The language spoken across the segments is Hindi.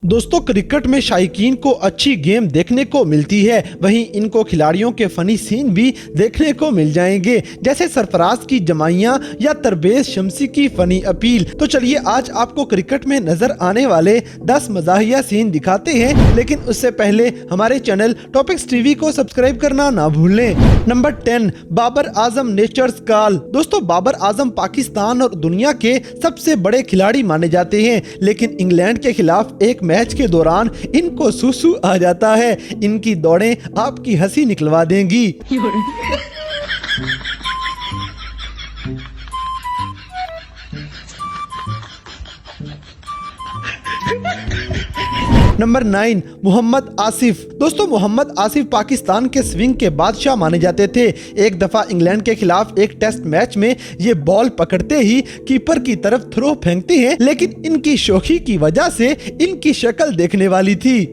दोस्तों, क्रिकेट में शायकीन को अच्छी गेम देखने को मिलती है, वहीं इनको खिलाड़ियों के फनी सीन भी देखने को मिल जाएंगे, जैसे सरफराज की जमाइयां या तरबेज शमसी की फनी अपील। तो चलिए आज आपको क्रिकेट में नजर आने वाले 10 मज़ाहिया सीन दिखाते हैं, लेकिन उससे पहले हमारे चैनल टॉपिक्स टीवी को सब्सक्राइब करना ना भूलें। Number 10, Babar Azam nature's call. दोस्तों, बाबर आजम पाकिस्तान और दुनिया के सबसे बड़े खिलाड़ी माने जाते हैं, लेकिन इंग्लैंड के खिलाफ एक मैच के दौरान इनको सुसु आ जाता है। इनकी दौड़ें आपकी हंसी निकलवा देंगी। नंबर 9, मोहम्मद आसिफ। दोस्तों, मोहम्मद आसिफ पाकिस्तान के स्विंग के बादशाह माने जाते थे। एक दफा इंग्लैंड के खिलाफ एक टेस्ट मैच में ये बॉल पकड़ते ही कीपर की तरफ थ्रो फेंकते हैं, लेकिन इनकी शौखी की वजह से इनकी शक्ल देखने वाली थी।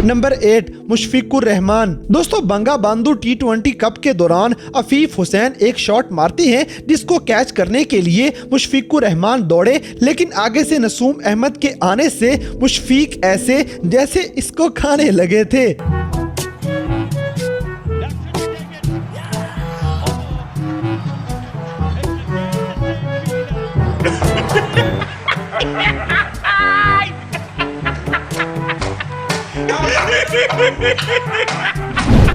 नंबर 8, मुशफिकुर रहमान। दोस्तों, बंगा बांधू T20 कप के दौरान अफीफ हुसैन एक शॉट मारते हैं, जिसको कैच करने के लिए मुशफिकुर रहमान दौड़े, लेकिन आगे से नसूम अहमद के आने से मुशफिक ऐसे जैसे इसको खाने लगे थे।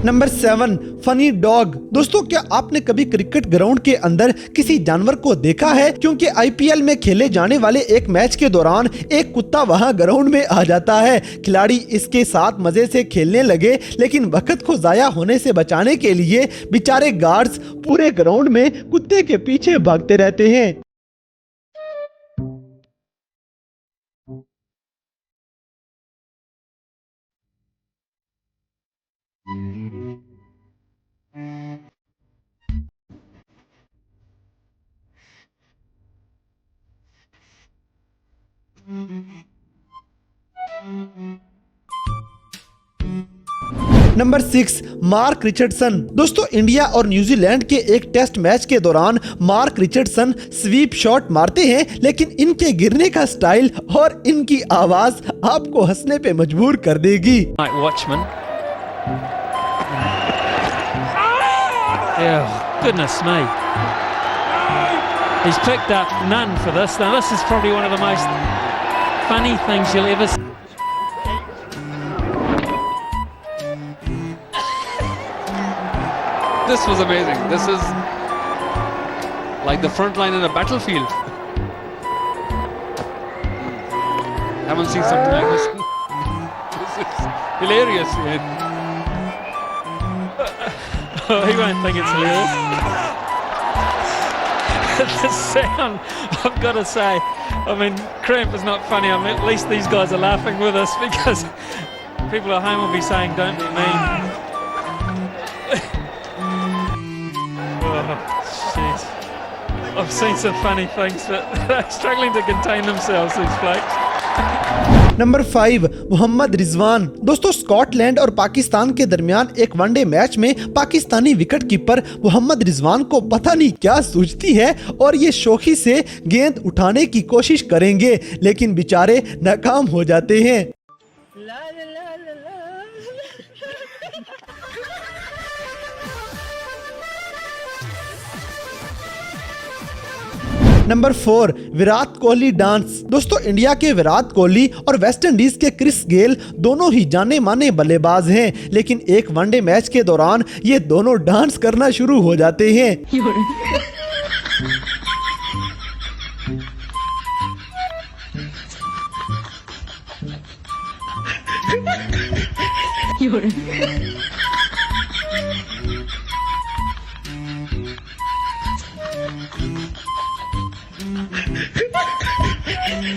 Number 7, funny dog. दोस्तों, क्या आपने कभी क्रिकेट ग्राउंड के अंदर किसी जानवर को देखा है? क्योंकि IPL में खेले जाने वाले एक मैच के दौरान एक कुत्ता वहां ग्राउंड में आ जाता है। खिलाड़ी इसके साथ मजे से खेलने लगे, लेकिन वक्त को जाया होने से बचाने के लिए बेचारे गार्ड्स पूरे ग्राउंड में कुत्ते के पीछे भागते रहते हैं। Number 6, mark Richardson. दोस्तों, इंडिया और न्यूजीलैंड के एक टेस्ट मैच के दौरान मार्क रिचर्डसन स्वीप शॉट मारते हैं, लेकिन इनके गिरने का स्टाइल और इनकी आवाज आपको हंसने पे मजबूर कर देगी। Watchman. Yeah, goodness me. He's picked up none for this. Now this is probably one of the most funny things you'll ever see. This was amazing. This is like the front line in a battlefield. Haven't seen something like this. This is hilarious. Oh, he won't think it's hilarious. The sound, I've got to say, I mean, cramp is not funny. I mean, at least these guys are laughing with us, because people at home will be saying, don't be mean. Oh, jeez. I've seen some funny things, but they're struggling to contain themselves, these blokes. Number 5, Mohammad Rizwan. दोस्तों, स्कॉटलैंड और पाकिस्तान के दरमियान एक वनडे मैच में पाकिस्तानी विकेट कीपर मोहम्मद रिजवान को पता नहीं क्या सूझती है और ये शौकी से गेंद उठाने की कोशिश करेंगे, लेकिन बेचारे नाकाम हो जाते हैं। Number 4, Virat Kohli dance. दोस्तों, इंडिया के विराट कोहली और वेस्ट इंडीज के क्रिस गेल दोनों ही जाने माने बल्लेबाज हैं, लेकिन एक वनडे मैच के दौरान ये दोनों डांस करना शुरू हो जाते हैं।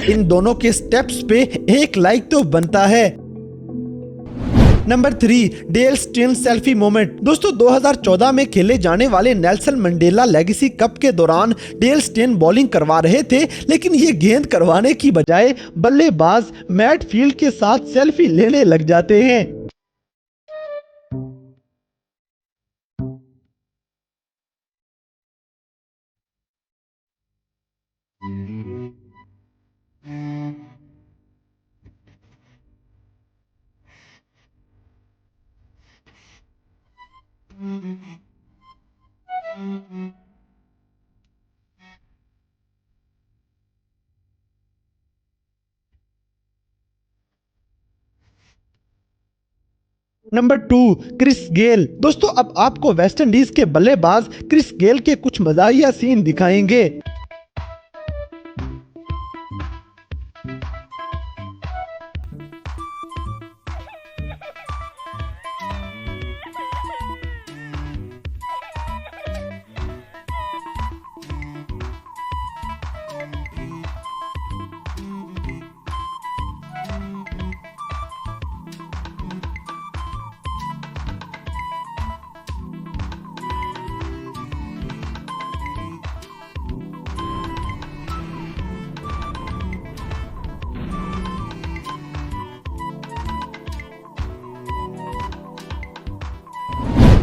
इन दोनों के स्टेप्स पे एक लाइक तो बनता है। Number 3, Dale Steyn selfie moment. दोस्तों 2014 में खेले जाने वाले नेल्सन मंडेला लेगेसी कप के दौरान डेल स्टेन बॉलिंग करवा रहे थे, लेकिन ये गेंद करवाने की बजाय बल्लेबाज मैट फील्ड के साथ सेल्फी लेने लग जाते हैं। Number 2, Chris Gayle. दोस्तों अब आपको वेस्ट इंडीज के बल्लेबाज क्रिस गेल के कुछ मजाहिया सीन दिखाएंगे।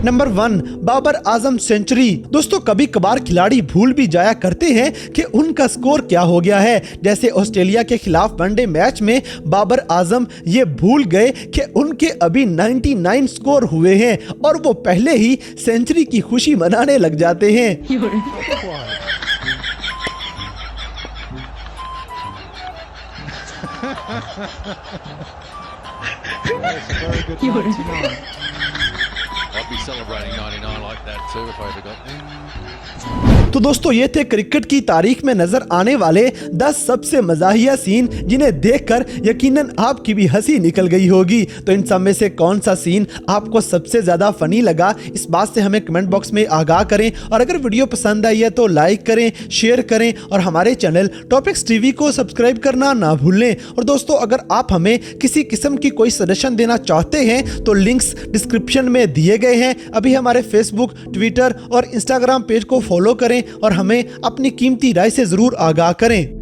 Number 1, Babar Azam century. दोस्तों कभी कभार खिलाड़ी भूल भी जाया करते हैं कि उनका स्कोर क्या हो गया है। जैसे ऑस्ट्रेलिया के खिलाफ वनडे मैच में बाबर आजम ये भूल गए कि उनके अभी 99 स्कोर हुए हैं और वो पहले ही सेंचुरी की खुशी मनाने लग जाते हैं। I'd be celebrating 99 like that too if I ever got there. तो दोस्तों ये थे क्रिकेट की तारीख में नजर आने वाले 10 सबसे मजाहिया सीन जिन्हें देखकर यकीनन आपकी भी हंसी निकल गई होगी। तो इन सब में से कौन सा सीन आपको सबसे ज्यादा फनी लगा, इस बात से हमें कमेंट बॉक्स में आगाह करें। और अगर वीडियो पसंद आई है तो लाइक करें, शेयर करें और हमारे चैनल टॉपिक्स टीवी को सब्सक्राइब करना ना भूलें। और दोस्तों अगर आप हमें किसी किस्म की कोई सजेशन देना चाहते हैं तो लिंक्स डिस्क्रिप्शन में दिए गए हैं। अभी हमारे फेसबुक, ट्विटर और इंस्टाग्राम पेज को फॉलो करें और हमें अपनी कीमती राय से जरूर आगाह करें।